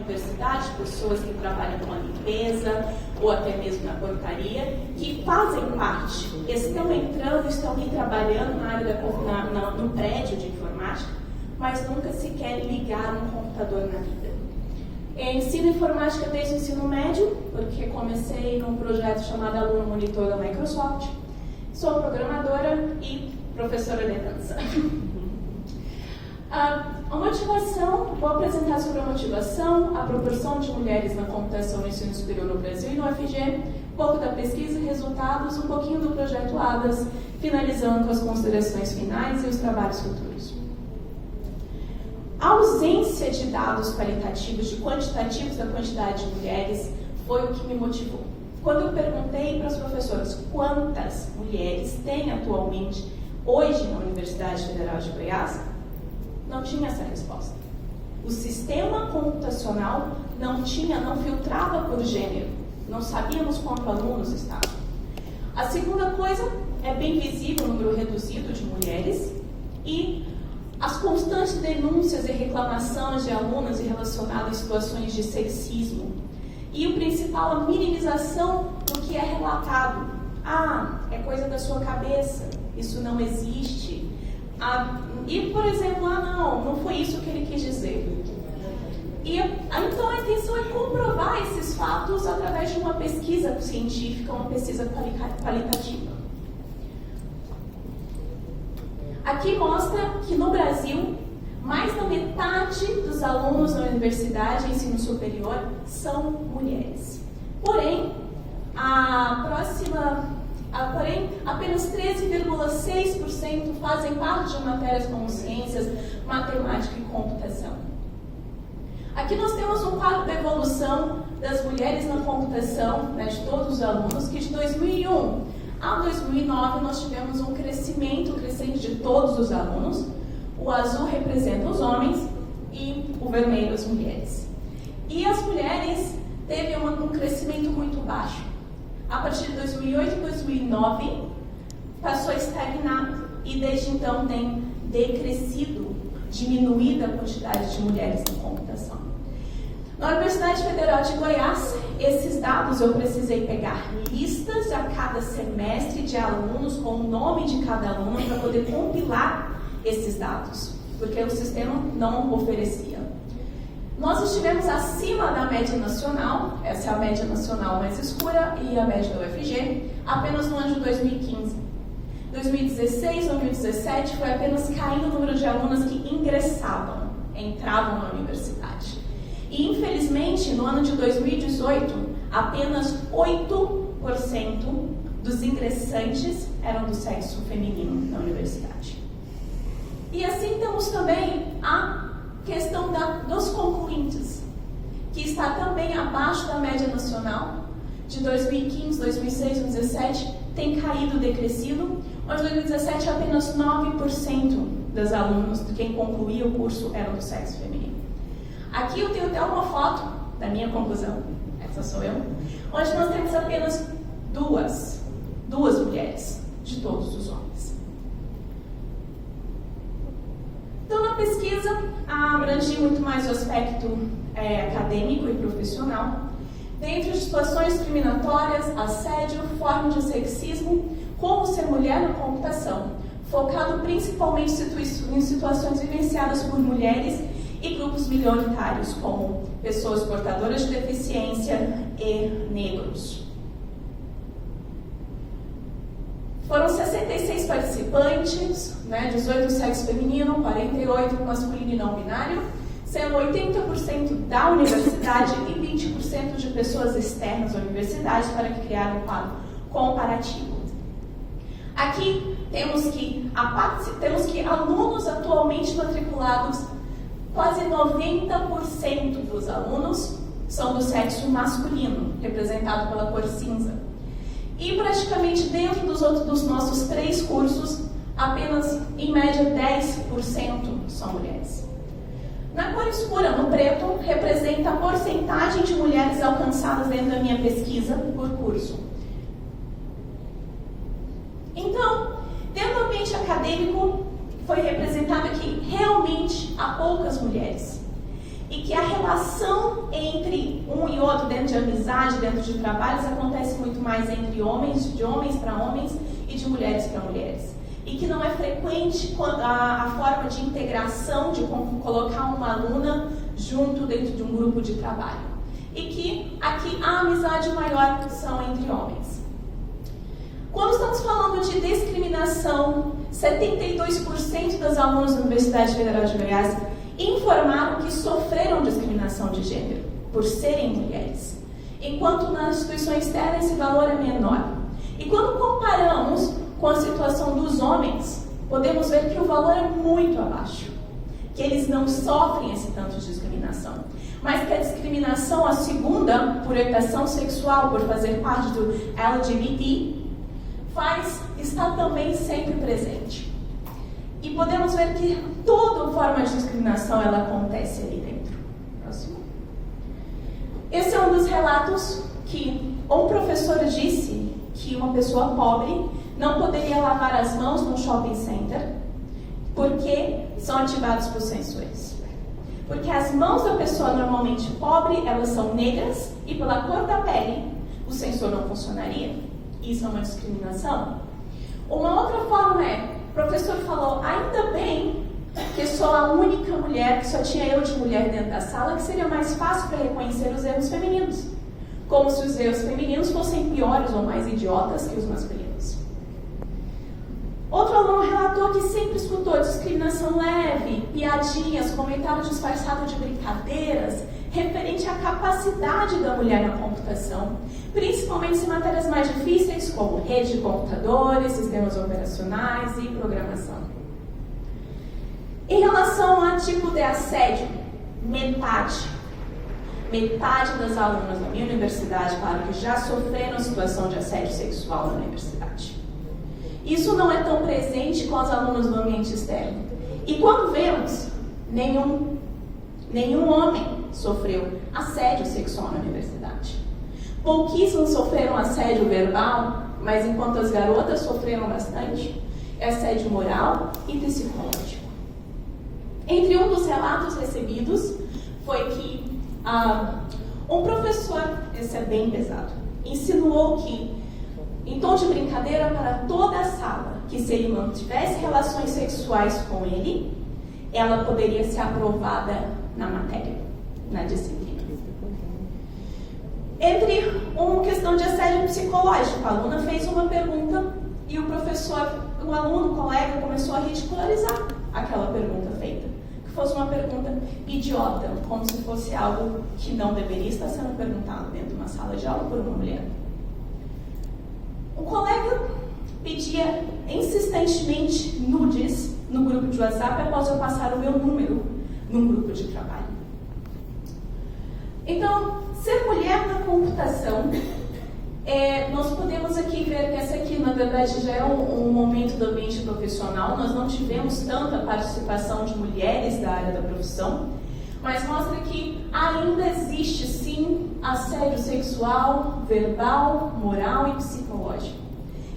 universidade, pessoas que trabalham com a limpeza ou até mesmo na portaria, que fazem parte, estão entrando, estão aqui trabalhando na área no prédio de informática, mas nunca sequer ligaram um computador na vida. Ensino informática desde o ensino médio, porque comecei num projeto chamado Aluno Monitor da Microsoft. Sou programadora e professora de dança. A motivação, vou apresentar sobre a motivação, a proporção de mulheres na computação no ensino superior no Brasil e no UFG, um pouco da pesquisa e resultados, um pouquinho do projeto ADAS, finalizando com as considerações finais e os trabalhos futuros. A ausência de dados qualitativos, de quantitativos da quantidade de mulheres, foi o que me motivou. Quando eu perguntei para as professoras quantas mulheres tem atualmente hoje na Universidade Federal de Goiás, não tinha essa resposta. O sistema computacional não filtrava por gênero, não sabíamos quantos alunos estavam. A segunda coisa é bem visível o número reduzido de mulheres e as constantes denúncias e reclamações de alunas relacionadas a situações de sexismo. E o principal, a minimização do que é relatado. É coisa da sua cabeça, isso não existe. E, por exemplo, não foi isso que ele quis dizer. Então, a intenção é comprovar esses fatos através de uma pesquisa científica, uma pesquisa qualitativa. Aqui mostra que no Brasil, mais da metade dos alunos na universidade e ensino superior são mulheres. Porém, apenas 13,6% fazem parte de matérias como ciências, matemática e computação. Aqui nós temos um quadro da evolução das mulheres na computação, de todos os alunos, que de 2001 a 2009 nós tivemos um crescente de todos os alunos. O azul representa os homens e o vermelho as mulheres. E as mulheres teve um crescimento muito baixo. A partir de 2008 e 2009 passou a estagnar e desde então tem decrescido, diminuído a quantidade de mulheres na computação. Na Universidade Federal de Goiás, esses dados eu precisei pegar listas a cada semestre de alunos com o nome de cada aluno para poder compilar esses dados, porque o sistema não oferecia. Nós estivemos acima da média nacional, essa é a média nacional mais escura e a média da UFG, apenas no ano de 2015. 2016, 2017 foi apenas caindo o número de alunas que entravam na universidade. E infelizmente, no ano de 2018, apenas 8% dos ingressantes eram do sexo feminino na universidade. E assim temos também a questão dos concluintes, que está também abaixo da média nacional. De 2015, 2016, 2017 tem caído, decrescido. Mas em 2017 apenas 9% dos alunos de quem concluía o curso eram do sexo feminino. Aqui eu tenho até uma foto da minha conclusão, essa sou eu, onde nós temos apenas duas mulheres de todos os homens. Então, na pesquisa, abrangi muito mais o aspecto acadêmico e profissional, dentro de situações discriminatórias, assédio, forma de sexismo, como ser mulher na computação, focado principalmente em situações vivenciadas por mulheres e grupos minoritários, como pessoas portadoras de deficiência e negros. Foram 66 participantes, 18 do sexo feminino, 48 masculino e não binário, sendo 80% da universidade e 20% de pessoas externas à universidade, para que criaram um quadro comparativo. Aqui temos que alunos atualmente matriculados, quase 90% dos alunos são do sexo masculino, representado pela cor cinza. E praticamente dentro dos nossos 3 cursos, apenas em média 10% são mulheres. Na cor escura, no preto, representa a porcentagem de mulheres alcançadas dentro da minha pesquisa por curso. Então, dentro do ambiente acadêmico, foi representado que realmente há poucas mulheres. E que a relação entre um e outro, dentro de amizade, dentro de trabalhos, acontece muito mais entre homens, de homens para homens e de mulheres para mulheres. E que não é frequente a forma de integração, de colocar uma aluna junto dentro de um grupo de trabalho. E que aqui a amizade maior são entre homens. Quando estamos falando de discriminação, 72% das alunas da Universidade Federal de Goiás informaram que sofreram discriminação de gênero por serem mulheres, enquanto nas instituições externas esse valor é menor. E quando comparamos com a situação dos homens, podemos ver que o valor é muito abaixo, que eles não sofrem esse tanto de discriminação, mas que a discriminação, a segunda, por orientação sexual, por fazer parte do LGBT, está também sempre presente. E podemos ver que toda forma de discriminação ela acontece ali dentro. Próximo. Esse é um dos relatos que um professor disse que uma pessoa pobre não poderia lavar as mãos no shopping center porque são ativados por sensores. Porque as mãos da pessoa normalmente pobre, elas são negras e pela cor da pele o sensor não funcionaria. Isso é uma discriminação. Uma outra forma é, o professor falou, ainda bem que sou a única mulher, que só tinha eu de mulher dentro da sala, que seria mais fácil para reconhecer os erros femininos. Como se os erros femininos fossem piores ou mais idiotas que os masculinos. Outro aluno relatou que sempre escutou discriminação leve, piadinhas, comentários disfarçados de brincadeiras, referente à capacidade da mulher na computação, principalmente em matérias mais difíceis, como rede de computadores, sistemas operacionais e programação. Em relação a tipo de assédio, metade das alunas da minha universidade, claro, que já sofreram situação de assédio sexual na universidade. Isso não é tão presente com as alunas do ambiente externo. E quando vemos, nenhum homem sofreu assédio sexual na universidade. Pouquíssimos sofreram assédio verbal, mas enquanto as garotas sofreram bastante, é assédio moral e psicológico. Entre um dos relatos recebidos foi que um professor, esse é bem pesado, insinuou que, em tom de brincadeira para toda a sala, que se ele mantivesse relações sexuais com ele, ela poderia ser aprovada na matéria, na disciplina. Entre uma questão de assédio psicológico, a aluna fez uma pergunta e o aluno, o colega, começou a ridicularizar aquela pergunta feita. Que fosse uma pergunta idiota, como se fosse algo que não deveria estar sendo perguntado dentro de uma sala de aula por uma mulher. O colega pedia insistentemente nudes no grupo de WhatsApp após eu passar o meu número num grupo de trabalho. Então, ser mulher na computação, nós podemos aqui ver que essa aqui, na verdade, já é um momento do ambiente profissional. Nós não tivemos tanta participação de mulheres da área da profissão, mas mostra que ainda existe, sim, assédio sexual, verbal, moral e psicológico.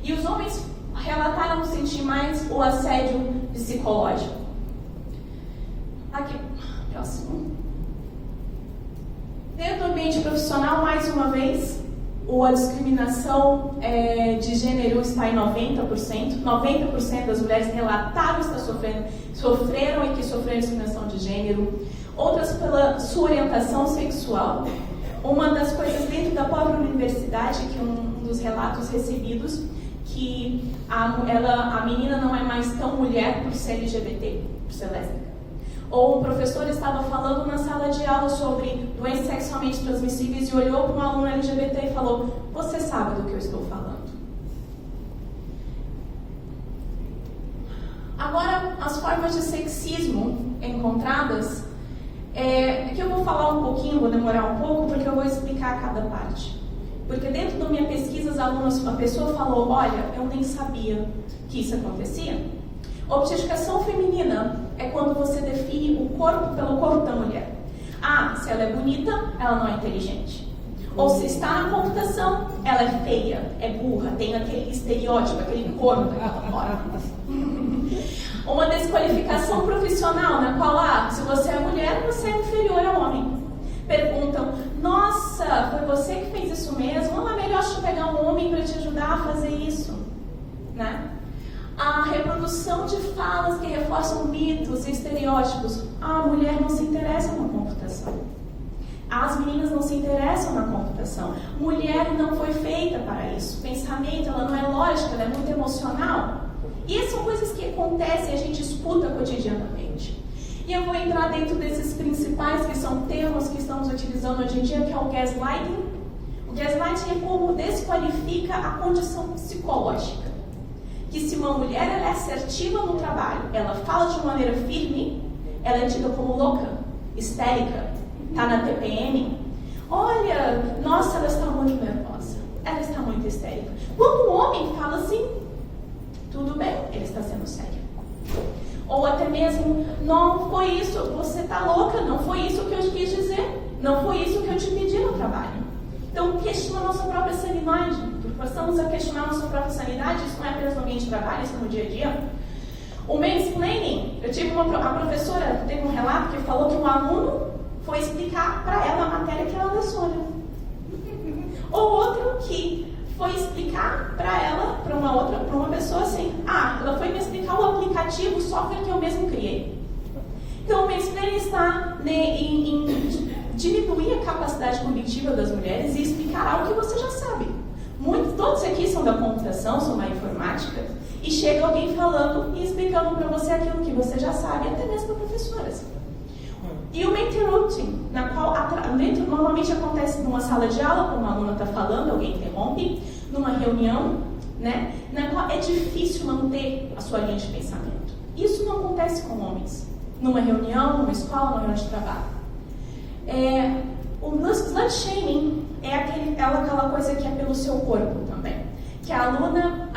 E os homens relataram sentir mais o assédio psicológico. Aqui, próximo. Dentro do ambiente profissional, mais uma vez, a discriminação de gênero está em 90%. 90% das mulheres relataram estar sofreram e que sofreram discriminação de gênero. Outras pela sua orientação sexual. Uma das coisas dentro da própria universidade, que um dos relatos recebidos, que a menina não é mais tão mulher por ser LGBT, por ser lésbica. Ou um professor estava falando na sala de aula sobre doenças sexualmente transmissíveis e olhou para um aluno LGBT e falou: "Você sabe do que eu estou falando?" Agora, as formas de sexismo encontradas, aqui eu vou falar um pouquinho, vou demorar um pouco, porque eu vou explicar cada parte. Porque dentro da minha pesquisa, a pessoa falou: "Olha, eu nem sabia que isso acontecia." Objetificação feminina é quando você define o corpo pelo corpo da mulher. Se ela é bonita, ela não é inteligente. Ou se está na computação, ela é feia, é burra, tem aquele estereótipo, aquele corpo daquela forma. Uma desqualificação profissional, na qual, se você é mulher, você é inferior ao homem. Perguntam, nossa, foi você que fez isso mesmo? Não é melhor te pegar um homem para te ajudar a fazer isso, né? A reprodução de falas que reforçam mitos e estereótipos. A mulher não se interessa na computação. As meninas não se interessam na computação. Mulher não foi feita para isso. O pensamento, ela não é lógica, ela é muito emocional. E essas são coisas que acontecem e a gente escuta cotidianamente. E eu vou entrar dentro desses principais, que são termos que estamos utilizando hoje em dia, que é o gaslighting. O gaslighting é como desqualifica a condição psicológica. Que se uma mulher ela é assertiva no trabalho, ela fala de uma maneira firme, ela é tida como louca, histérica, está na TPM. Olha, nossa, ela está muito nervosa, ela está muito histérica. Quando um homem fala assim, tudo bem, ele está sendo sério. Ou até mesmo, não foi isso, você está louca, não foi isso que eu quis dizer, não foi isso que eu te pedi no trabalho. Então, questiona a nossa própria sanidade. Passamos a questionar a nossa própria sanidade, isso não é apenas no ambiente de trabalho, isso é no dia a dia. O mansplaining, eu tive a professora, teve um relato que falou que um aluno foi explicar para ela a matéria que ela lecionou. Ou outro que foi explicar para ela, para uma pessoa assim, ela foi me explicar o aplicativo, o software que eu mesmo criei. Então, o mansplaining está em diminuir a capacidade cognitiva das mulheres e explicar algo que você já sabe. Todos aqui são da computação, são da informática, e chega alguém falando e explicando para você aquilo que você já sabe, até mesmo para professoras. E o interrupting, na qual normalmente acontece numa sala de aula, quando uma aluna está falando, alguém interrompe, numa reunião, né, na qual é difícil manter a sua linha de pensamento. Isso não acontece com homens. Numa reunião, numa escola, numa reunião de trabalho. O slut shaming é aquela coisa que é pelo seu corpo também. Que a aluna,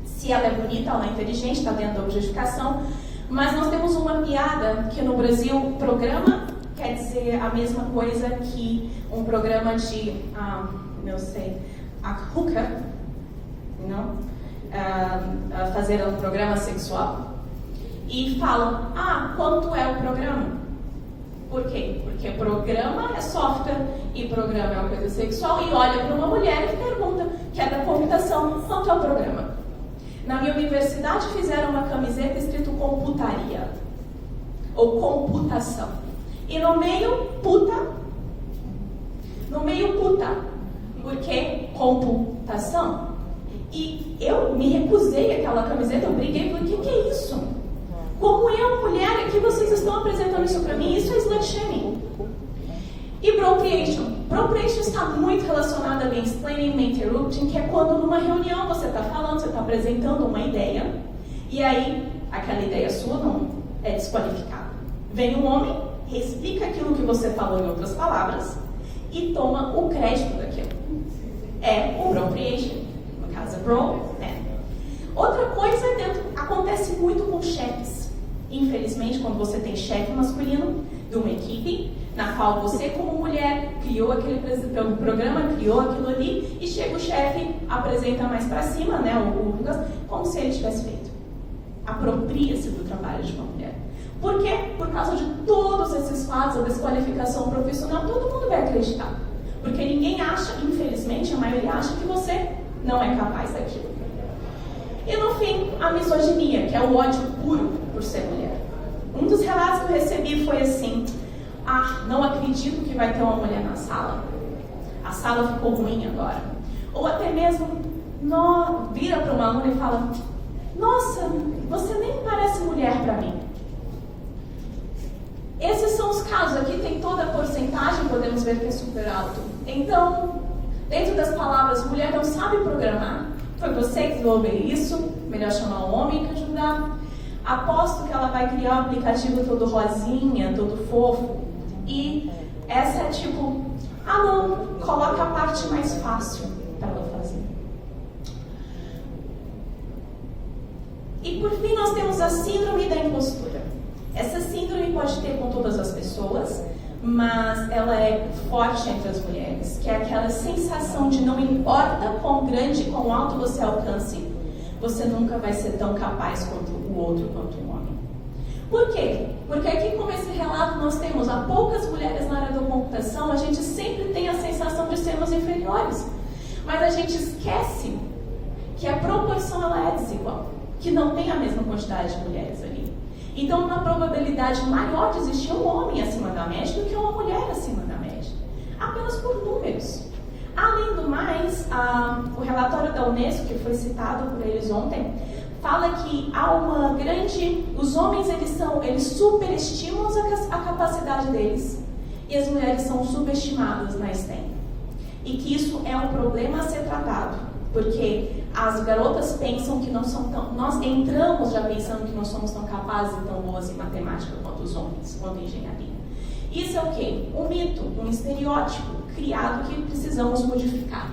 se ela é bonita, ela é inteligente, está dentro da objetificação. Mas nós temos uma piada que no Brasil, programa quer dizer a mesma coisa que um programa de, a hooker, fazer um programa sexual. E falam, quanto é o programa? Por quê? Porque programa é software e programa é uma coisa sexual e olha para uma mulher e pergunta, que é da computação, quanto é o programa? Na minha universidade fizeram uma camiseta escrito computaria ou computação. E no meio, puta. No meio, puta. Porque computação. E eu me recusei àquela camiseta, eu briguei, falei, o que é isso? Como eu, mulher, aqui vocês estão apresentando isso para mim, isso é slut shaming. E appropriation. Appropriation está muito relacionado a mansplaining, interrupting, que é quando numa reunião você está falando, você está apresentando uma ideia, e aí aquela ideia sua não é desqualificada. Vem um homem, explica aquilo que você falou em outras palavras, e toma o crédito daquilo. É o appropriation. No caso, Outra coisa acontece muito com chefes. Infelizmente, quando você tem chefe masculino de uma equipe, na qual você, como mulher, criou aquele programa, criou aquilo ali, e chega o chefe, apresenta mais para cima, como se ele tivesse feito. Apropria-se do trabalho de uma mulher. Por quê? Por causa de todos esses fatos, a desqualificação profissional, todo mundo vai acreditar. Porque ninguém acha, infelizmente, a maioria acha que você não é capaz daquilo. E no fim, a misoginia, que é o ódio puro por ser mulher. Um dos relatos que eu recebi foi assim, não acredito que vai ter uma mulher na sala. A sala ficou ruim agora. Ou até mesmo, vira para uma aluna e fala, nossa, você nem parece mulher para mim. Esses são os casos, aqui tem toda a porcentagem, podemos ver que é super alto. Então, dentro das palavras, mulher não sabe programar, foi você que desenvolveu isso, melhor chamar um homem que ajudar. Aposto que ela vai criar um aplicativo todo rosinha, todo fofo. E essa é tipo, não, coloca a parte mais fácil para ela fazer. E por fim nós temos a síndrome da impostura. Essa síndrome pode ter com todas as pessoas, mas ela é forte entre as mulheres, que é aquela sensação de não importa quão grande, quão alto você alcance, você nunca vai ser tão capaz quanto o o outro quanto um homem. Por quê? Porque aqui, como esse relato nós temos há poucas mulheres na área da computação, a gente sempre tem a sensação de sermos inferiores. Mas a gente esquece que a proporção ela é desigual, que não tem a mesma quantidade de mulheres ali. Então, uma probabilidade maior de existir um homem acima da média do que uma mulher acima da média. Apenas por números. Além do mais, o relatório da Unesco, que foi citado por eles ontem, fala que há uma grande... Os homens, eles superestimam a capacidade deles e as mulheres são subestimadas na STEM. E que isso é um problema a ser tratado, porque as garotas pensam que não são tão... Nós entramos já pensando que não somos tão capazes e tão boas em matemática quanto os homens, quanto em engenharia. Isso é o quê? Um mito, um estereótipo criado que precisamos modificar.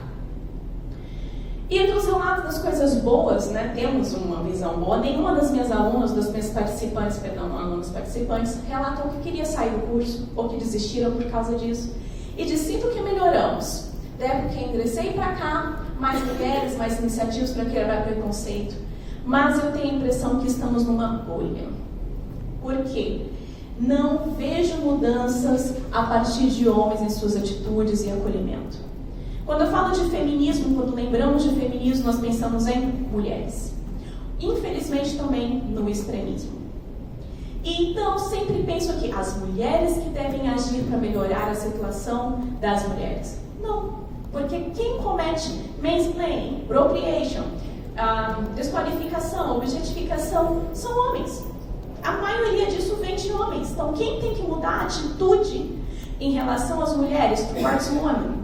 E entre os relatos das coisas boas, né, temos uma visão boa. Nenhuma das minhas alunas, das minhas participantes, alunos participantes, relatam que queria sair do curso ou que desistiram por causa disso. E de sinto que melhoramos. Da época que ingressei para cá, mais mulheres, mais iniciativas para quebrar preconceito. Mas eu tenho a impressão que estamos numa bolha. Por quê? Não vejo mudanças a partir de homens em suas atitudes e acolhimento. Quando eu falo de feminismo, quando lembramos de feminismo, nós pensamos em mulheres. Infelizmente também no extremismo. E então sempre penso que as mulheres que devem agir para melhorar a situação das mulheres. Não, porque quem comete mansplaining, appropriation, desqualificação, objetificação, são homens. A maioria disso vem de homens. Então, quem tem que mudar a atitude em relação às mulheres, towards women,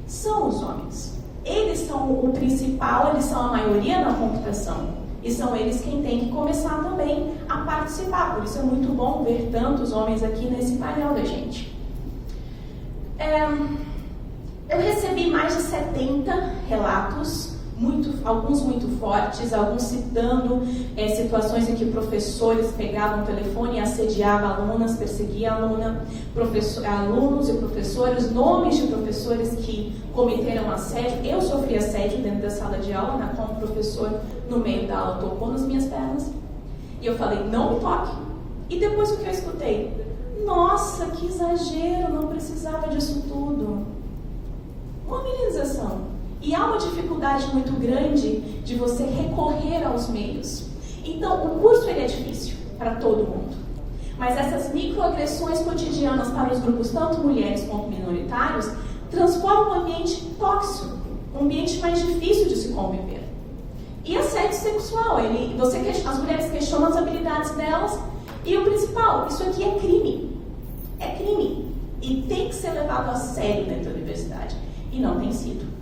são os homens. Eles são o principal, eles são a maioria na computação. E são eles quem tem que começar também a participar. Por isso é muito bom ver tantos homens aqui nesse painel da gente. Eu recebi mais de 70 relatos, alguns muito fortes, alguns citando situações em que professores pegavam o telefone e assediavam alunas, perseguiam alunos e professores, nomes de professores que cometeram assédio. Eu sofri assédio dentro da sala de aula, na qual o professor, no meio da aula, tocou nas minhas pernas. E eu falei, não me toque. E depois o que eu escutei? Nossa, que exagero, não precisava disso tudo. Uma minimização. E há uma dificuldade muito grande de você recorrer aos meios. Então, o curso ele é difícil para todo mundo. Mas essas microagressões cotidianas para os grupos, tanto mulheres quanto minoritários, transformam um ambiente tóxico, um ambiente mais difícil de se conviver. E assédio sexual, as mulheres questionam as habilidades delas. E o principal, isso aqui é crime. É crime. E tem que ser levado a sério dentro da universidade. E não tem sido.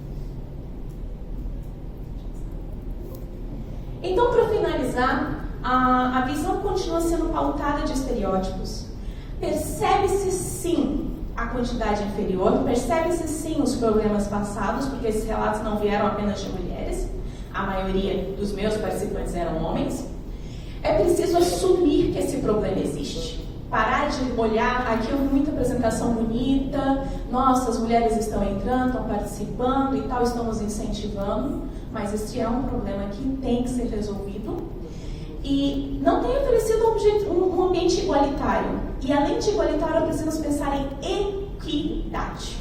Então, para finalizar, a visão continua sendo pautada de estereótipos. Percebe-se sim a quantidade inferior, percebe-se sim os problemas passados, porque esses relatos não vieram apenas de mulheres, a maioria dos meus participantes eram homens. É preciso assumir que esse problema existe. Parar de olhar, aqui houve muita apresentação bonita, nossa, as mulheres estão entrando, estão participando e tal, estamos incentivando, mas este é um problema que tem que ser resolvido. E não tem oferecido um ambiente igualitário. E além de igualitário, precisamos pensar em equidade,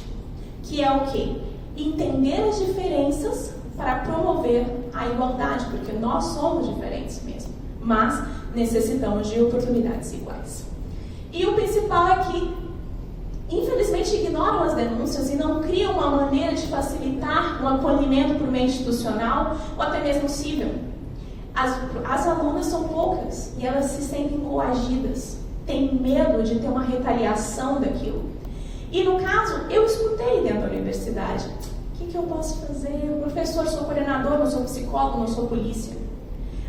que é o quê? Entender as diferenças para promover a igualdade, porque nós somos diferentes mesmo, mas necessitamos de oportunidades iguais. E o principal é que, infelizmente, ignoram as denúncias e não criam uma maneira de facilitar o acolhimento por meio institucional ou até mesmo civil. As alunas são poucas e elas se sentem coagidas, têm medo de ter uma retaliação daquilo. E no caso, eu escutei dentro da universidade, o que eu posso fazer? Eu, professor, sou coordenador, não sou psicólogo, não sou polícia.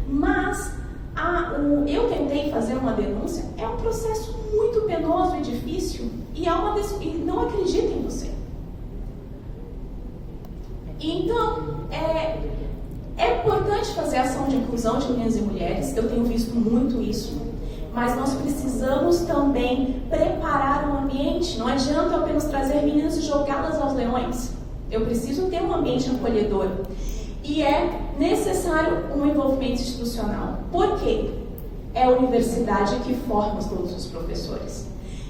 Mas eu tentei fazer uma denúncia, é um processo muito penoso e difícil, e não acredita em você. Então, é importante fazer ação de inclusão de meninas e mulheres, eu tenho visto muito isso, mas nós precisamos também preparar um ambiente. Não adianta eu apenas trazer meninas e jogá-las aos leões. Eu preciso ter um ambiente acolhedor. E é necessário um envolvimento institucional. Por quê? é a universidade que forma todos os professores.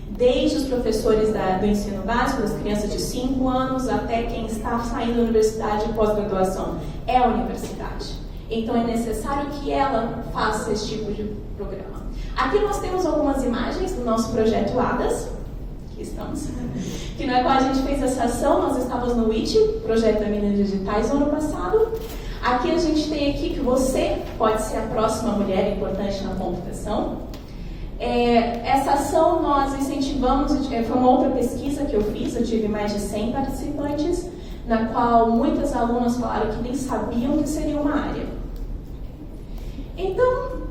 Desde os professores do ensino básico, das crianças de 5 anos, até quem está saindo da universidade e pós-graduação, é a universidade. Então é necessário que ela faça esse tipo de programa. Aqui nós temos algumas imagens do nosso projeto ADAS, que estamos, que na qual a gente fez essa ação. Nós estávamos no WIT, Projeto da Minas Digitais, no ano passado. Aqui a gente tem aqui que você pode ser a próxima mulher importante na computação. Essa ação nós incentivamos, foi uma outra pesquisa que eu fiz, eu tive mais de 100 participantes, na qual muitas alunas falaram que nem sabiam que seria uma área. Então,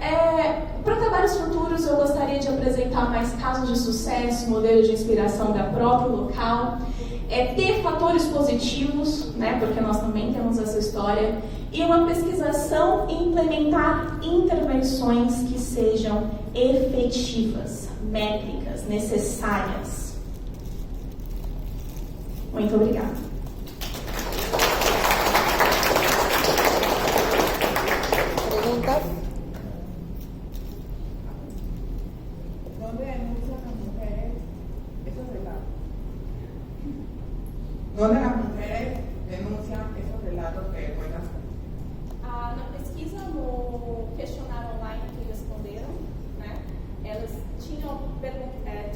para trabalhos futuros, eu gostaria de apresentar mais casos de sucesso, modelos de inspiração da própria local, ter fatores positivos, né, porque nós também temos essa história, e uma pesquisação e implementar intervenções que sejam efetivas, métricas, necessárias. Muito obrigada. Perguntas? ¿Dónde denuncian las mujeres esos relatos? ¿Dónde las mujeres denuncian esos relatos que cuentan? Na pesquisa, no questionário online que responderam, né, elas tinham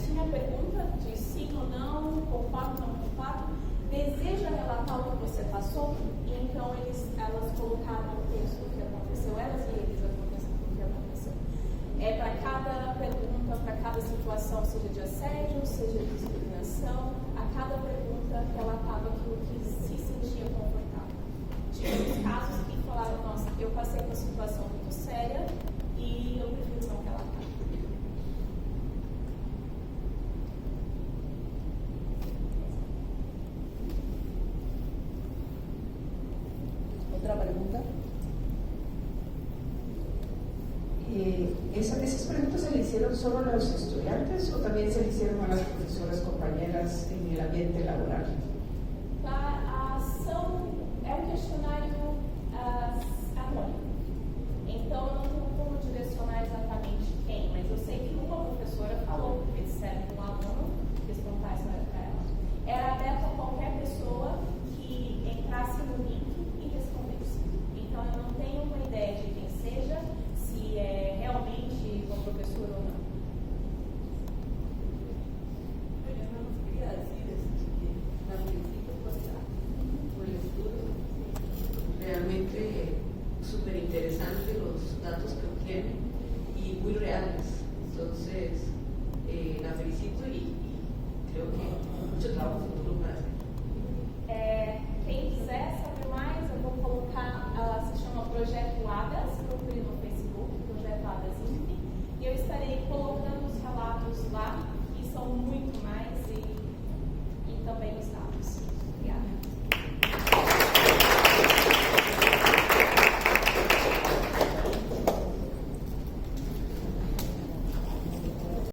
tinha a pergunta de sim ou não, concordo ou não concordo, deseja relatar o que você passou, e então elas colocaram o texto do que aconteceu, elas e eles aconteceu o que aconteceu. Para cada pergunta, para cada situação, seja de assédio, seja de discriminação, a cada pergunta relatava aquilo que se sentia confortável. Tivemos casos que falaram, nossa, eu passei por uma situação muito séria e eu prefiro não relatar. Outra pergunta? ¿Esas preguntas se le hicieron solo a los estudiantes o también se le hicieron a las profesoras compañeras en el ambiente laboral? A ação é um questionário anônimo. Então, eu não tenho como direcionar exatamente quem, mas eu sei que uma professora falou que disseram um aluno responder isso para ela. Era aberto a qualquer pessoa que entrasse no link e respondesse. Então, eu não tenho uma ideia de quem seja, se é realmente uma professora ou não. Realmente súper interesante los datos que obtienen y muy reales. Entonces, la felicito y creo que mucho trabajo futuro para hacer. Quem quiser saber mais, eu vou colocar, se chama Projeto ADAS, procure no Facebook, Projeto ADAS Inf, e eu estarei colocando os relatos lá